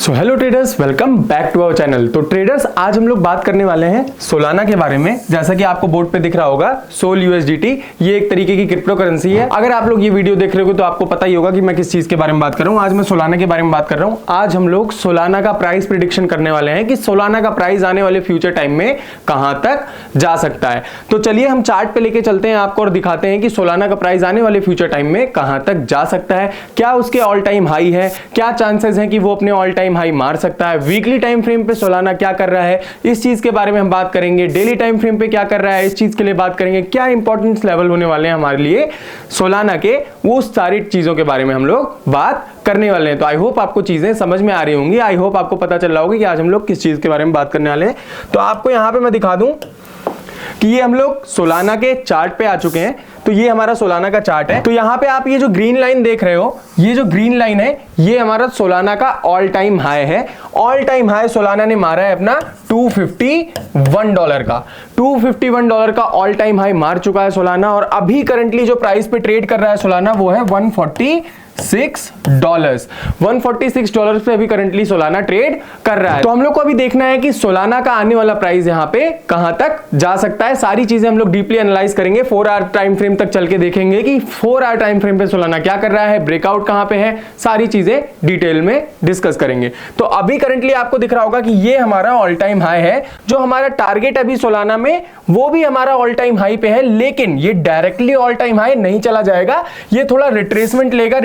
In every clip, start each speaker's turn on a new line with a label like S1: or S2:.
S1: So hello traders, welcome back to our channel. तो traders, आज हम लोग बात करने वाले हैं सोलाना के बारे में। जैसा कि आपको बोर्ड पे दिख रहा होगा, सोल यूएसडीटी, ये एक तरीके की क्रिप्टो करेंसी है। अगर आप लोग ये वीडियो देख रहे हो तो आपको पता ही होगा कि मैं किस चीज के बारे में बात कर रहा हूँ। आज मैं सोलाना के बारे में बात कर रहा हूँ। आज हम लोग सोलाना का प्राइस प्रिडिक्शन करने वाले हैं कि सोलाना का प्राइस आने वाले फ्यूचर टाइम में कहां तक जा सकता है। तो चलिए हम चार्ट पे लेके चलते हैं आपको और दिखाते हैं कि सोलाना का प्राइस आने वाले फ्यूचर टाइम में कहां तक जा सकता है। क्या उसके ऑल टाइम हाई है, क्या चांसेस हैं कि वो अपने ऑल टाइम हाई मार सकता है। वीकली टाइम फ्रेम पे सोलाना क्या कर रहा है, इस चीज के बारे में हम बात करेंगे। डेली टाइम फ्रेम पे क्या कर रहा है, इस चीज के लिए बात करेंगे। क्या इंपॉर्टेंस लेवल होने वाले हैं हमारे लिए सोलाना के, वो सारी चीजों के बारे में हम लोग बात करने वाले हैं। तो आई होप आपको चीजें समझ में आ रही होंगी। आई होप आपको पता चल रहा होगा कि आज हम लोग किस चीज के बारे में बात करने वाले हैं। तो आपको यहां पे मैं दिखा दूं कि ये हम लोग सोलाना के चार्ट पे आ चुके हैं। तो ये हमारा सोलाना का चार्ट है। तो यहाँ पे आप ये जो ग्रीन लाइन देख रहे हो, ये जो ग्रीन लाइन है, ये हमारा सोलाना का ऑल टाइम हाई है। ऑल टाइम हाई सोलाना ने मारा है अपना $251 का। $251 का ऑल टाइम हाई मार चुका है सोलाना। और अभी करंटली जो प्राइस पे ट्रेड कर रहा है सोलाना, वो है $146 पे अभी करंटली सोलाना ट्रेड कर रहा है। तो हम लोग को अभी देखना है कि सोलाना का आने वाला प्राइस यहां पे कहां तक जा सकता है। सारी चीजें हम लोग डीपली एनालाइज करेंगे। 4 आवर टाइम फ्रेम तक चल के देखेंगे कि 4 आवर टाइम फ्रेम पे सोलाना क्या कर रहा है, ब्रेकआउट कहां पे है, सारी चीजें डिटेल में डिस्कस करेंगे। तो अभी करंटली आपको दिख रहा होगा कि ये हमारा ऑल टाइम हाई है। जो हमारा टारगेट अभी सोलाना में, वो भी हमारा ऑल टाइम हाई पे है, लेकिन ये डायरेक्टली ऑल टाइम हाई नहीं चला जाएगा। ये थोड़ा रिट्रेसमेंट लेगा,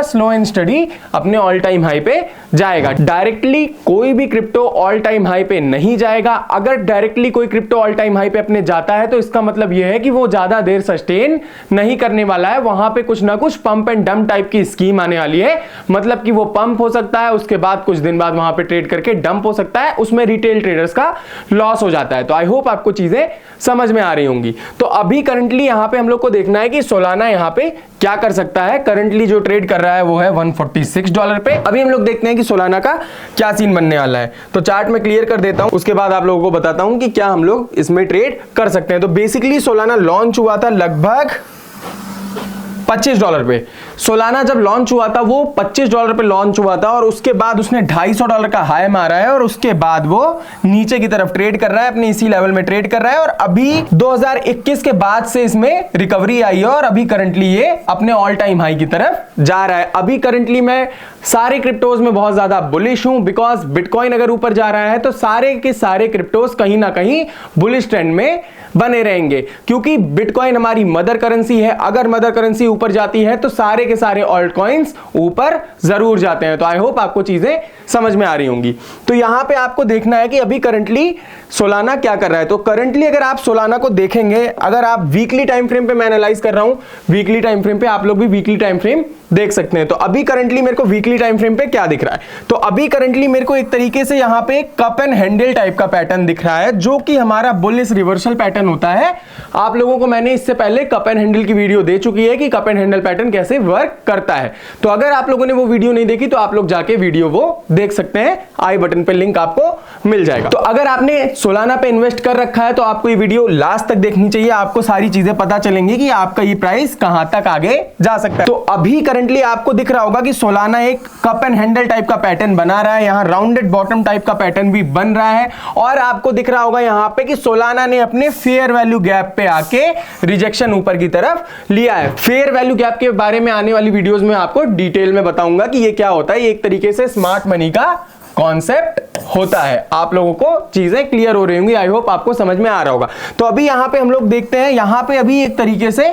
S1: स्लो एंड स्टडी अपने ऑल टाइम हाई पे जाएगा। डायरेक्टली कोई भी क्रिप्टो ऑल टाइम हाई पे नहीं जाएगा। अगर डायरेक्टली कोई क्रिप्टो ऑल टाइम हाई पे अपने जाता है तो इसका मतलब यह है कि वो ज्यादा देर सस्टेन नहीं करने वाला है। वहां पे कुछ ना कुछ पंप एंड डंप टाइप की स्कीम आने वाली है। मतलब कि वो पंप हो सकता है, उसके बाद कुछ दिन बाद वहां पे ट्रेड करके डंप हो सकता है, उसमें रिटेल ट्रेडर्स का लॉस हो जाता है। तो आई होप आपको चीजें समझ में आ रही होंगी। तो अभी करंटली यहां पे हम लोग को देखना है कि सोलाना यहां पे क्या कर सकता है। करंटली जो ट्रेड कर रहा है वो है $146 पे। अभी हम लोग देखते हैं कि सोलाना का क्या सीन बनने वाला है। तो चार्ट में क्लियर कर देता हूं, उसके बाद आप लोगों को बताता हूं कि क्या हम लोग इसमें ट्रेड कर सकते हैं। तो बेसिकली सोलाना लॉन्च हुआ था लगभग $25 पे। सोलाना जब लॉन्च हुआ था वो $25 पे लॉन्च हुआ था, और उसके बाद उसने $250 का हाई मारा है, और उसके बाद वो नीचे की तरफ ट्रेड कर रहा है, अपने इसी लेवल में ट्रेड कर रहा है। और अभी 2021 के बाद से इसमें रिकवरी आई है, और अभी करंटली ये अपने ऑल टाइम हाई की तरफ जा रहा है। अभी करंटली मैं सारे क्रिप्टोज में बहुत ज्यादा बुलिश हूं, बिकॉज बिटकॉइन अगर ऊपर जा रहा है तो सारे के सारे क्रिप्टोज कहीं ना कहीं बुलिश ट्रेंड में बने रहेंगे, क्योंकि बिटकॉइन हमारी मदर करेंसी है। अगर मदर करेंसी ऊपर जाती है तो सारे के सारे ऑल्ट कॉइन्स ऊपर जरूर जाते हैं। तो आई होप आपको चीजें समझ में आ रही होंगी। तो यहां पे आपको देखना है कि अभी करंटली सोलाना क्या कर रहा है। तो करंटली अगर आप सोलाना को देखेंगे, अगर आप वीकली टाइम फ्रेम पे मैं एनालाइज कर रहा हूं, वीकली टाइम फ्रेम पे आप लोग भी वीकली टाइम फ्रेम देख सकते हैं। तो अभी करंटली मेरे को वीकली टाइम फ्रेम पे क्या दिख रहा है, तो अभी करंटली मेरे को एक तरीके से यहां पे कप एंड हैंडल टाइप का पैटर्न दिख रहा है, जो कि हमारा बुलिश रिवर्सल पैटर्न होता है। आप लोगों को मैंने इससे पहले कप एंड हैंडल की वीडियो दे चुकी है कि कप एंड हैंडल पैटर्न कैसे वर्क करता है। तो अगर आप लोगों ने वो वीडियो नहीं देखी तो आप लोग जाके वीडियो वो देख सकते हैं, आई बटन पे लिंक आपको मिल जाएगा। तो अगर आपने सोलाना पे इन्वेस्ट कर रखा है तो आपको ये वीडियो लास्ट तक देखनी चाहिए। आपको सारी चीजें पता चलेंगी कि आपका ये प्राइस कहां तक आगे जा सकता है। तो अभी करंटली आपको दिख रहा होगा कि सोलाना एक कप एंड हैंडल टाइप का पैटर्न बना रहा है, यहां राउंडेड बॉटम टाइप का पैटर्न भी बन रहा है, और आपको दिख रहा होगा यहां पे कि सोलाना ने अपने फेयर वैल्यू गैप पे आके रिजेक्शन ऊपर की तरफ लिया है। फेयर वैल्यू गैप के बारे में आने वाली वीडियोस में आपको डिटेल में बताऊंगा कि ये क्या होता है। ये एक तरीके से स्मार्ट मनी का कॉन्सेप्ट होता है। आप लोगों को चीजें क्लियर हो रही होंगी, आई होप आपको समझ में आ रहा होगा। तो अभी यहां पे हम लोग देखते हैं, यहां पे अभी एक तरीके से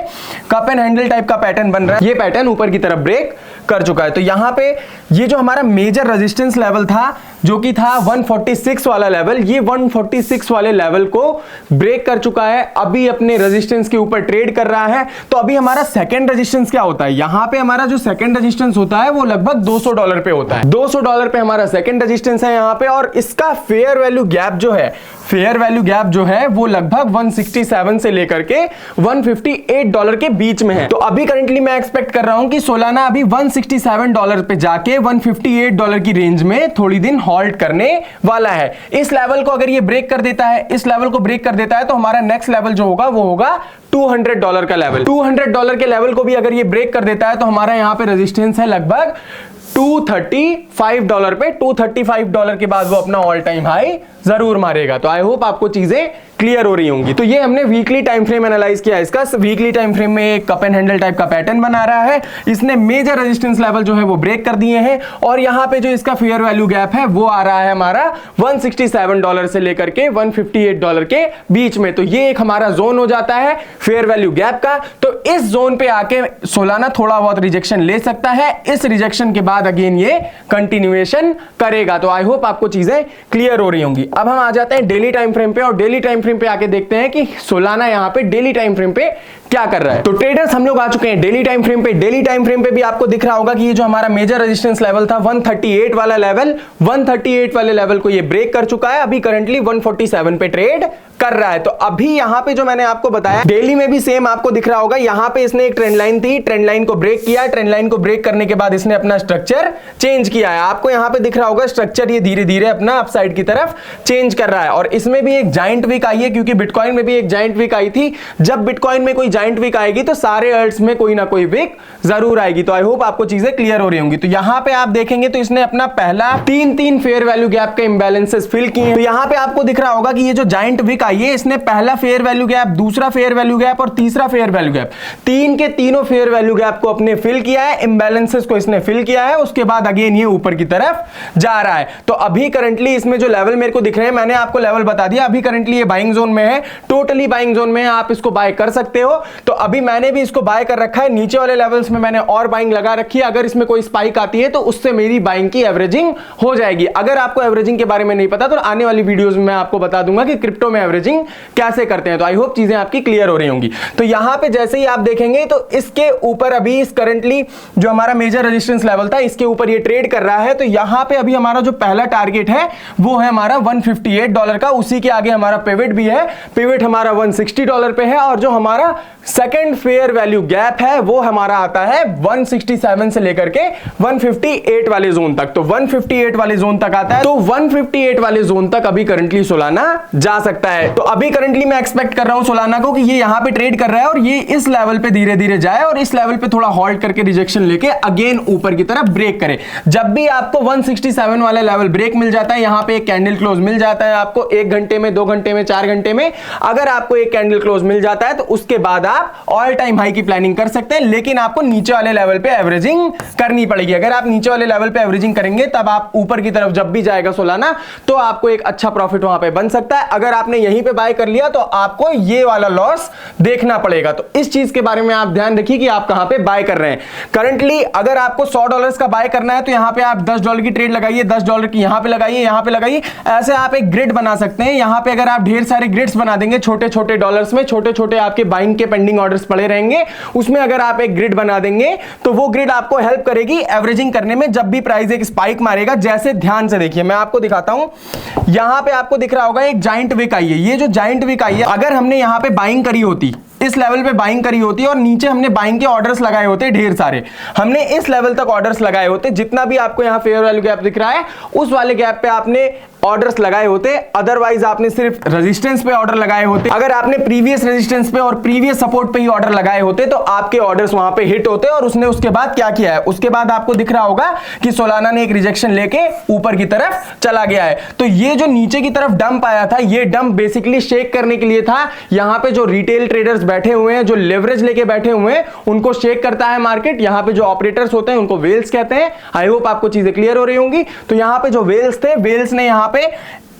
S1: कप एंड हैंडल टाइप का पैटर्न बन रहा है। ये पैटर्न ऊपर की तरफ ब्रेक कर चुका है। तो यहां पे ये जो हमारा मेजर रेजिस्टेंस लेवल था, जो कि था 146 वाला लेवल, ये 146 वाले लेवल को ब्रेक कर चुका है। अभी अपने रेजिस्टेंस के ऊपर ट्रेड कर रहा है। तो अभी हमारा सेकंड रेजिस्टेंस क्या होता है, यहां पे हमारा जो सेकंड रेजिस्टेंस होता है वो लगभग $200 पे होता है। $200 पे हमारा सेकंड रेजिस्टेंस है यहां पे, और इसका फेयर वैल्यू गैप जो है वो लगभग 167 से लेकर के $158 के बीच में है। तो अभी करंटली मैं एक्सपेक्ट कर रहा हूं कि सोलाना अभी $167 पे जाके $158 की रेंज में थोड़ी दिन हॉल्ट करने वाला है। इस लेवल को अगर ये ब्रेक कर देता है, इस लेवल को ब्रेक कर देता है, तो हमारा नेक्स्ट लेवल जो होगा वो होगा $200 का लेवल। $200 के लेवल को भी अगर ये ब्रेक कर देता है तो हमारा यहां पे रेजिस्टेंस है लगभग 215 के आसपास। 215 के आसपास $235 पे, $235 के बाद वो अपना ऑल टाइम हाई जरूर मारेगा। तो आई होप आपको चीजें क्लियर हो रही होंगी। तो ये हमने वीकली टाइम फ्रेम एनालाइज किया। इसका वीकली टाइम फ्रेम में एक कप एंड हैंडल टाइप का पैटर्न बना रहा है। इसने मेजर रेजिस्टेंस लेवल जो है वो ब्रेक कर दिए हैं और यहां पे जो इसका फेयर वैल्यू गैप है वो आ रहा है हमारा $167 से लेकर के $158 के बीच में। तो ये एक हमारा जोन हो जाता है फेयर वैल्यू गैप का। तो इस जोन पे आके सोलाना थोड़ा बहुत रिजेक्शन ले सकता है। इस रिजेक्शन के बाद अगेन ये कंटिन्यूएशन करेगा। तो आई होप आपको चीजें क्लियर हो रही होंगी। अब हम आ जाते हैं डेली टाइम फ्रेम पे और डेली टाइम फ्रेम पे आके देखते हैं कि सोलाना यहां पे डेली टाइम फ्रेम पे क्या कर रहा है। तो ट्रेडर्स हम लोग आ चुके हैं डेली टाइम फ्रेम पे। डेली टाइम फ्रेम पे भी आपको दिख रहा होगा कि ये जो हमारा मेजर रेजिस्टेंस लेवल था 138 वाला लेवल, 138 वाले लेवल को ये ब्रेक कर चुका है। अभी करंटली 147 पे ट्रेड कर रहा है। तो अभी यहां पे जो मैंने आपको बताया डेली में भी सेम आपको दिख रहा होगा। यहां पे इसने एक ट्रेंड लाइन थी, ट्रेंड लाइन को ब्रेक किया, ट्रेंड लाइन को ब्रेक करने के बाद इसने अपना स्ट्रक्चर चेंज किया है। आपको यहां पे दिख रहा होगा स्ट्रक्चर ये धीरे धीरे अपना अपसाइड की तरफ चेंज कर रहा है। और इसमें भी एक जाइंट वीक आई है, क्योंकि बिटकॉइन में भी एक जाइंट वीक आई थी। जब बिटकॉइन में कोई जाइंट वीक आएगी तो सारे अल्ट्स में कोई ना कोई वीक जरूर आएगी। तो आई होप आपको चीजें क्लियर हो रही होंगी। तो यहां पे आप देखेंगे तो इसने अपना पहला तीन फेयर वैल्यू गैप के इंबैलेंसेस फिल किए हैं। तो यहां पे आपको दिख रहा होगा कि ये जो जाइंट वीक आई है इसने पहला फेयर वैल्यू गैप, दूसरा फेयर वैल्यू गैप और तीसरा फेयर वैल्यू गैप, तीन के तीनों फेयर वैल्यू गैप को अपने फिल किया है, इंबैलेंसेस को इसने फिल किया है। उसके बाद अगेन ये ऊपर की तरफ जा रहा है। तो अभी करंटली इसमें जो लेवल मेरे को दिख रहे हैं, मैंने आपको लेवल बता दिया। अभी करंटली ये बाइंग जोन में है, टोटली बाइंग जोन में है, आप इसको बाय कर सकते हो। तो अभी मैंने भी इसको बाय कर रखा है। नीचे वाले लेवल्स में मैंने और बाइंग लगा रखी है। अगर इसमें कोई स्पाइक आती है तो उससे मेरी बाइंग की एवरेजिंग हो जाएगी। अगर आपको एवरेजिंग के बारे में नहीं पता तो आने वाली वीडियोस में मैं आपको बता दूंगा कि क्रिप्टो में एवरेजिंग कैसे करते हैं। तो आई होप चीजें आपकी क्लियर हो रही होंगी। तो यहां पे जैसे ही आप देखेंगे तो इसके ऊपर अभी इस करंटली जो हमारा मेजर रेजिस्टेंस लेवल था इसके ऊपर ये ट्रेड कर रहा है। तो यहां पे अभी हमारा जो पहला टारगेट है वो है हमारा $158 का। उसी के आगे हमारा पिवट भी है, पिवट हमारा $160 पे है। और जो हमारा सेकंड फेयर वैल्यू गैप है वो हमारा आता है 167 से लेकर के 158 वाले जोन तक। तो 158 वाले जोन तक आता है। तो 158 वाले जोन तक अभी करंटली सोलाना जा सकता है। तो अभी करंटली मैं एक्सपेक्ट कर रहा हूं सोलाना को कि ये यहां पे ट्रेड कर रहा है और ये इस लेवल पे धीरे धीरे जाए और इस लेवल पे थोड़ा हॉल्ट करके रिजेक्शन लेके अगेन ऊपर की तरफ ब्रेक करे। जब भी आपको 167 वाला लेवल ब्रेक मिल जाता है, यहां पे एक कैंडल क्लोज मिल जाता है आपको 1 घंटे में, 2 घंटे में, 4 घंटे में, अगर आपको एक कैंडल क्लोज मिल जाता है तो उसके बाद ऑल टाइम हाई की प्लानिंग कर सकते हैं। लेकिन आपको नीचे वाले लेवल पे एवरेजिंग करनी पड़ेगी। अगर आप नीचे वाले लेवल पे एवरेजिंग करेंगे तब आप ऊपर की तरफ जब भी जाएगा सोलाना तो आपको एक अच्छा प्रॉफिट वहां पे बन सकता है। अगर आपने यहीं पे बाय कर लिया तो आपको ये वाला लॉस देखना पड़ेगा। तो इस चीज के बारे में आप ध्यान रखिए कि आप कहां पे बाय कर रहे हैं। करंटली अगर आपको $100 का बाय करना है तो यहां पे आप $10 की ट्रेड लगाइए, $10 की यहां पे लगाइए, यहां पे लगाइए। ऐसे आप एक ग्रिड बना सकते हैं। यहां पे अगर आप ढेर सारे ग्रिड्स बना देंगे छोटे छोटे डॉलर्स में, छोटे छोटे आपके बाइंग के पेंडिंग ऑर्डर्स पड़े रहेंगे, उसमें अगर आप एक ग्रिड बना देंगे तो वो ग्रिड आपको हेल्प करेगी एवरेजिंग करने में। जब भी प्राइस एक स्पाइक मारेगा, जैसे ध्यान से देखिए मैं आपको दिखाता हूं, यहां पे आपको दिख रहा होगा एक जाइंट विक आई है। ये जो जाइंट विक आई है, अगर हमने यहां पे बाइंग करी होती, इस लेवल पे बाइंग करी होती और नीचे हमने बाइंग के ऑर्डर्स लगाए होते ढेर सारे, हमने इस लेवल तक ऑर्डर्स लगाए होते, जितना भी आपको यहां फेयर वैल्यू गैप दिख रहा है उस वाले गैप पे आपने ऑर्डर्स लगाए होते। अदरवाइज आपने सिर्फ रेजिस्टेंस पे ऑर्डर लगाए होते। अगर आपने प्रीवियस रेजिस्टेंस पे और प्रीवियस सपोर्ट पे ही ऑर्डर लगाए होते तो आपके ऑर्डर्स वहां पे हिट होते। और उसने उसके बाद क्या किया है, उसके बाद आपको दिख रहा होगा कि सोलाना ने एक रिजेक्शन लेके ऊपर की तरफ चला गया है। तो ये जो नीचे की तरफ डंप आया था, ये डंप बेसिकली शेक करने के लिए था। यहां पे जो रिटेल ट्रेडर्स बैठे हुए हैं, जो लेवरेज लेके बैठे हुए हैं, उनको शेक करता है मार्केट। यहां पे जो ऑपरेटर्स होते हैं उनको वेल्स कहते हैं। आई होप आपको चीजें क्लियर हो रही होंगी। तो यहां पे जो वेल्स थे, वेल्स ने यहां पे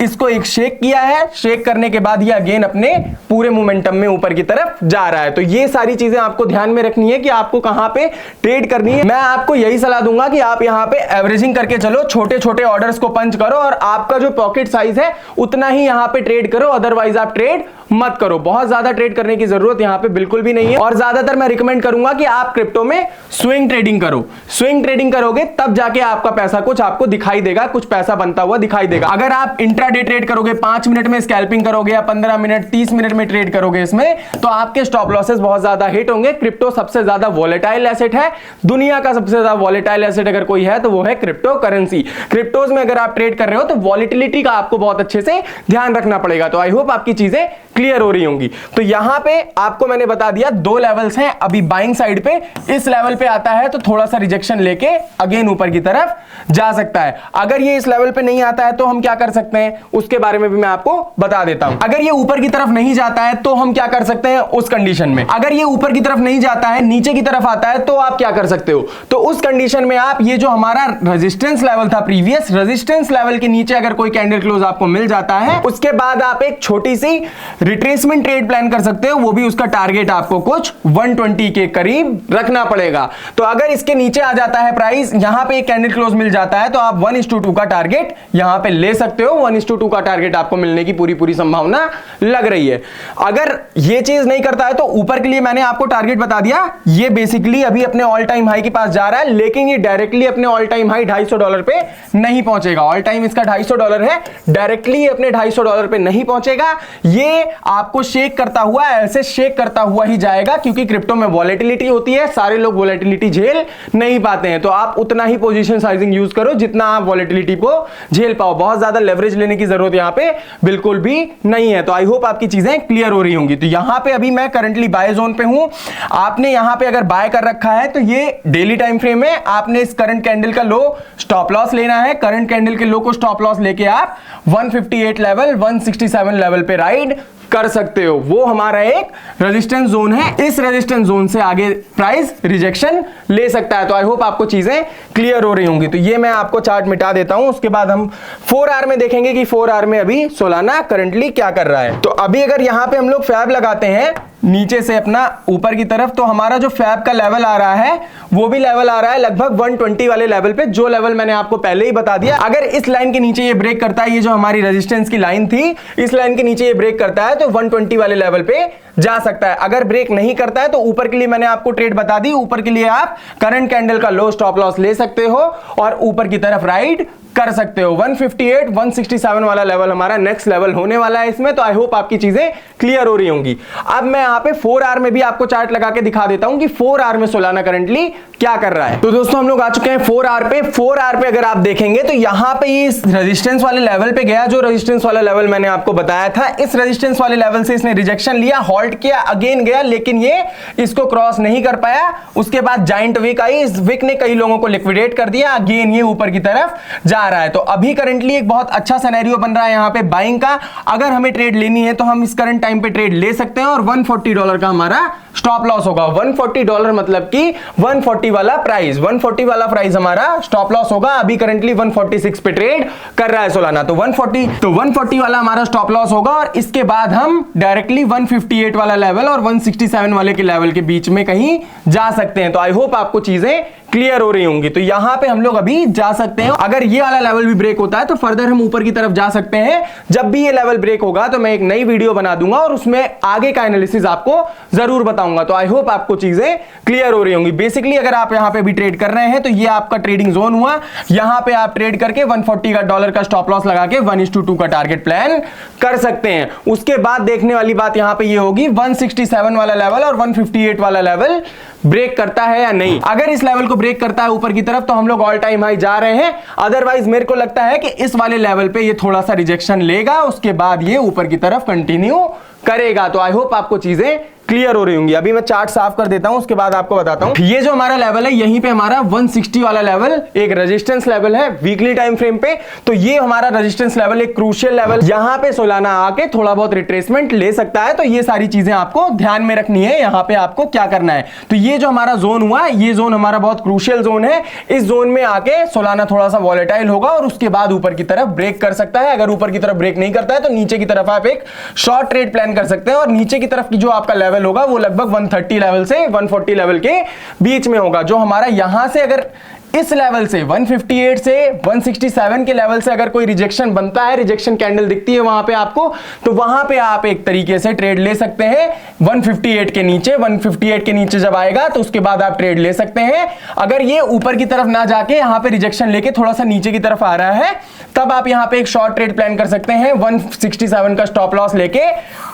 S1: इसको एक शेक किया है। शेक करने के बाद ये अगेन अपने पूरे मोमेंटम में ऊपर की तरफ जा रहा है। तो ये सारी चीजें आपको ध्यान में रखनी है कि आपको कहां पे ट्रेड करनी है। मैं आपको यही सलाह दूंगा कि आप यहां पे एवरेजिंग करके चलो, छोटे छोटे ऑर्डर्स को पंच करो और आपका जो पॉकेट साइज है उतना ही यहां पे ट्रेड करो। अदरवाइज आप ट्रेड मत करो। बहुत ज्यादा ट्रेड करने की जरूरत यहां पे बिल्कुल भी नहीं है। और ज्यादातर मैं रिकमेंड करूंगा कि आप क्रिप्टो में स्विंग ट्रेडिंग करो। स्विंग ट्रेडिंग करोगे तब जाके आपका पैसा कुछ आपको दिखाई देगा, कुछ पैसा बनता हुआ दिखाई देगा। अगर आप इंट्राडे ट्रेड करोगे, 5 मिनट में स्कैल्पिंग करोगे या 15 मिनट 30 मिनट में ट्रेड करोगे इसमें, तो आपके स्टॉप लॉसेस बहुत ज्यादा हिट होंगे। क्रिप्टो सबसे ज्यादा वॉलेटाइल एसेट है। दुनिया का सबसे ज्यादा वॉलेटाइल एसेट अगर कोई है तो वो है क्रिप्टो करेंसी। क्रिप्टोज में अगर आप ट्रेड कर रहे हो तो वॉलेटिलिटी का आपको बहुत अच्छे से ध्यान रखना पड़ेगा। तो आई होप आपकी चीजें क्लियर हो रही होंगी। तो यहां पे आपको मैंने बता दिया दो लेवल्स हैं अभी बाइंग साइड पे। इस लेवल पे आता है तो थोड़ा सा रिजेक्शन लेके अगेन ऊपर की तरफ जा सकता है। अगर ये इस लेवल पे नहीं आता है तो हम क्या कर सकते हैं उसके बारे में भी मैं आपको बता देता हूं। अगर ये ऊपर की तरफ नहीं जाता है तो हम क्या कर सकते हैं उस कंडीशन में। अगर ये ऊपर की तरफ नहीं जाता है नीचे की तरफ आता है तो आप क्या कर सकते हो, तो उस कंडीशन में आप ये जो हमारा रेजिस्टेंस लेवल था प्रीवियस रेजिस्टेंस लेवल के नीचे अगर कोई कैंडल क्लोज आपको मिल जाता है उसके बाद आप एक छोटी सी रिट्रेसमेंट ट्रेड प्लान कर सकते हो। वो भी उसका टारगेट आपको कुछ 120 के करीब रखना पड़ेगा। तो अगर इसके नीचे आ जाता है प्राइस, यहां पे एक कैंडल क्लोज मिल जाता है तो आप 1:2 का टारगेट यहां पे ले सकते हो। 1:2 का टारगेट आपको मिलने की पूरी संभावना लग रही है। अगर ये चीज नहीं करता है तो ऊपर के लिए मैंने आपको टारगेट बता दिया। ये बेसिकली अभी अपने ऑल टाइम हाई के पास जा रहा है लेकिन ये डायरेक्टली अपने ऑल टाइम हाई $250 पे नहीं पहुंचेगा। ऑल टाइम इसका $250 है, डायरेक्टली अपने $250 पे नहीं पहुंचेगा। ये आपको शेक करता हुआ ऐसे शेक करता हुआ ही जाएगा क्योंकि क्रिप्टो में वॉलेटिलिटी होती है, सारे लोग वॉलेटिलिटी झेल नहीं पाते हैं। तो आप उतना ही पोजीशन साइजिंग यूज करो जितना आप वॉलेटिलिटी को झेल पाओ। बहुत ज्यादा लेवरेज लेने की जरूरत यहां पे बिल्कुल भी नहीं है। तो आई होप आपकी चीजें क्लियर हो रही होंगी। तो यहां पे अभी मैं करंटली बाय जोन पे हूं। आपने यहां पे अगर बाय कर रखा है तो ये डेली टाइम फ्रेम है। आपने इस करंट कैंडल का लो स्टॉप लॉस लेना है। करंट कैंडल के लो को स्टॉप लॉस लेके आप 158 लेवल 167 लेवल पे राइड कर सकते हो। वो हमारा एक रेजिस्टेंस जोन है। इस रेजिस्टेंस जोन से आगे प्राइस रिजेक्शन ले सकता है। तो आई होप आपको चीजें क्लियर हो रही होंगी। तो ये मैं आपको चार्ट मिटा देता हूं, उसके बाद हम 4 आवर में देखेंगे कि 4 आवर में अभी सोलाना करंटली क्या कर रहा है। तो अभी अगर यहां पे हम लोग फैब लगाते हैं नीचे से अपना ऊपर की तरफ तो हमारा जो फैब का लेवल आ रहा है वो भी लेवल आ रहा है लगभग 120 वाले लेवल पे, जो लेवल मैंने आपको पहले ही बता दिया। अगर इस लाइन के नीचे ये ब्रेक करता है, ये जो हमारी रेजिस्टेंस की लाइन थी इस लाइन के नीचे ये ब्रेक करता है तो 120 वाले लेवल पे जा सकता है। अगर ब्रेक नहीं करता है तो ऊपर के लिए मैंने आपको ट्रेड बता दी। ऊपर के लिए आप करंट कैंडल का लो स्टॉप लॉस ले सकते हो और ऊपर की तरफ राइड कर सकते हो। 158 167 वाला लेवल हमारा नेक्स्ट लेवल होने वाला है इसमें। तो आई होप आपकी चीजें क्लियर हो रही होंगी। अब मैं यहां पे 4 आवर में भी आपको चार्ट लगा के दिखा देता हूं कि 4 आवर में सोलाना करंटली क्या कर रहा है। तो दोस्तों हम लोग आ चुके हैं 4 आवर पे। 4 आवर पे अगर आप देखेंगे तो यहां पे ये इस रेजिस्टेंस वाले लेवल पे गया, जो रेजिस्टेंस वाला लेवल मैंने आपको बताया था। इस रेजिस्टेंस वाले लेवल से इसने रिजेक्शन लिया, हॉल्ट किया, अगेन गया लेकिन ये इसको क्रॉस नहीं कर पाया। उसके बाद जाइंट विक आई, इस विक ने कई लोगों को लिक्विडेट कर दिया, अगेन ये ऊपर की तरफ जा रहा है। तो अभी करंटली एक बहुत अच्छा सिनेरियो बन रहा है यहां पे बाइंग का। अगर हमें ट्रेड लेनी है तो हम इस करंट टाइम पे ट्रेड ले सकते हैं और $140 का हमारा स्टॉप लॉस होगा। $140 मतलब कि 140 वाला प्राइस, 140 वाला प्राइस हमारा स्टॉप लॉस होगा। अभी करंटली 146 पे ट्रेड कर रहा है सोलाना, तो 140 वाला हमारा स्टॉप लॉस होगा और इसके बाद हम डायरेक्टली 158 वाला लेवल और 167 वाले के लेवल के बीच में कहीं जा सकते हैं। तो आई होप आपको चीजें क्लियर हो रही होंगी। तो यहां पे हम लोग अभी जा सकते हैं। अगर ये वाला लेवल भी ब्रेक होता है तो फर्दर हम ऊपर की तरफ जा सकते हैं। जब भी ये लेवल ब्रेक होगा तो मैं एक नई वीडियो बना दूंगा और उसमें आगे का एनालिसिस आपको जरूर बताऊंगा। तो आई होप आपको चीजें क्लियर हो रही होंगी। बेसिकली अगर आप यहां पे भी ट्रेड कर रहे हैं तो ये आपका ट्रेडिंग जोन हुआ। यहां पे आप ट्रेड करके $140 का स्टॉप लॉस लगा के 1:2 का टारगेट प्लान कर सकते हैं। उसके बाद देखने वाली बात यहां पे ये होगी 167 वाला लेवल और 158 वाला लेवल ब्रेक करता है या नहीं। अगर इस लेवल को ब्रेक करता है ऊपर की तरफ तो हम लोग ऑल टाइम हाई जा रहे हैं। अदरवाइज मेरे को लगता है कि इस वाले लेवल पे ये थोड़ा सा रिजेक्शन लेगा, उसके बाद ये ऊपर की तरफ कंटिन्यू करेगा। तो आई होप आपको चीजें क्लियर हो रही होंगी। अभी मैं चार्ट साफ कर देता हूं, उसके बाद आपको बताता हूं। ये जो हमारा लेवल है यहीं पे हमारा 160 वाला लेवल एक रेजिस्टेंस लेवल है वीकली टाइम फ्रेम पे। तो ये हमारा रेजिस्टेंस लेवल एक क्रूशियल लेवल, यहां पे सोलाना आके थोड़ा बहुत रिट्रेसमेंट ले सकता है। तो ये सारी चीजें आपको ध्यान में रखनी है। यहां पे आपको क्या करना है, तो ये जो हमारा जोन हुआ, ये जोन हमारा बहुत क्रूशियल जोन है। इस जोन में आके सोलाना थोड़ा सा वॉलेटाइल होगा और उसके बाद ऊपर की तरफ ब्रेक कर सकता है। अगर ऊपर की तरफ ब्रेक नहीं करता है तो नीचे की तरफ आप एक शॉर्ट ट्रेड प्लान कर सकते हैं और नीचे की तरफ की जो आपका लेवल होगा वो लगभग 130 लेवल से 140 लेवल के बीच में होगा। जो हमारा यहां से अगर इस लेवल से 158 से 167 के लेवल से अगर कोई रिजेक्शन बनता है, रिजेक्शन कैंडल दिखती है वहां पे आपको, तो वहां पे आप एक तरीके से ट्रेड ले सकते हैं 158 के नीचे। 158 के नीचे जब आएगा तो उसके बाद आप ट्रेड ले सकते हैं। अगर ये ऊपर की तरफ ना जाके यहां पे रिजेक्शन लेके थोड़ा सा नीचे की तरफ आ रहा है तब आप यहां पे एक शॉर्ट ट्रेड प्लान कर सकते हैं। 167 का स्टॉप लॉस लेके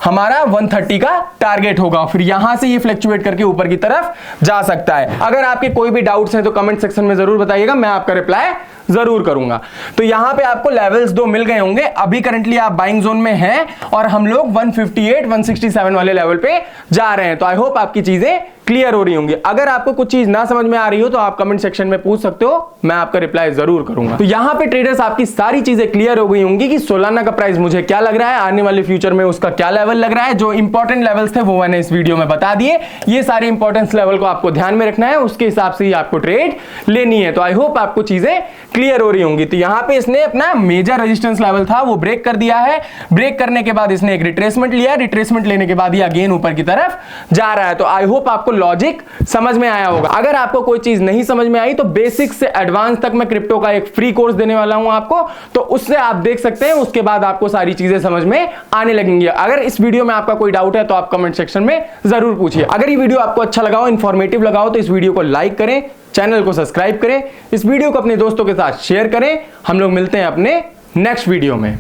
S1: हमारा 130 का टारगेट होगा। फिर यहां से ये फ्लक्चुएट करके ऊपर की तरफ जा सकता है। अगर आपके कोई भी डाउट्स हैं तो कमेंट सेक्शन में जरूर बताइएगा, मैं आपका रिप्लाई जरूर करूंगा। तो यहां पे आपको लेवल्स 2 मिल गए होंगे। अभी करंटली आप बाइंग जोन में हैं और हम लोग 158 167 वाले लेवल पे जा रहे हैं। तो आई होप आपकी चीजें क्लियर हो रही होंगी। अगर आपको कुछ चीज ना समझ में आ रही हो तो आप कमेंट सेक्शन में पूछ सकते हो, मैं आपका रिप्लाई जरूर करूंगा। तो यहां पे ट्रेडर्स आपकी सारी चीजें क्लियर हो गई होंगी कि सोलाना का प्राइस मुझे क्या लग रहा है, आने वाले फ्यूचर में उसका क्या लेवल लग रहा है। जो इंपॉर्टेंट लेवल्स थे वो मैंने इस वीडियो में बता दिए। ये सारे इंपॉर्टेंस लेवल को आपको ध्यान में रखना है, उसके हिसाब से ही आपको ट्रेड लेनी है। तो आई होप आपको चीजें क्लियर हो रही होंगी। तो यहां पे इसने अपना मेजर रेजिस्टेंस लेवल था वो ब्रेक कर दिया है। ब्रेक करने के बाद इसने एक रिट्रेसमेंट लिया, रिट्रेसमेंट लेने के बाद ये अगेन ऊपर की तरफ जा रहा है। तो आई होप आपको लॉजिक समझ में आया होगा। अगर आपको कोई चीज नहीं समझ में आई तो बेसिक से एडवांस तक मैं क्रिप्टो का एक फ्री कोर्स देने वाला हूं आपको, तो उससे आप देख सकते हैं। उसके बाद आपको सारी चीजें समझ में आने लगेंगी। अगर इस वीडियो में आपका कोई डाउट है तो आप कमेंट सेक्शन में जरूर पूछिए। अगर ये वीडियो आपको अच्छा लगा हो, इंफॉर्मेटिव लगा हो, तो इस वीडियो को लाइक करें, चैनल को सब्सक्राइब करें, इस वीडियो को अपने दोस्तों के साथ शेयर करें। हम लोग मिलते हैं अपने नेक्स्ट वीडियो में।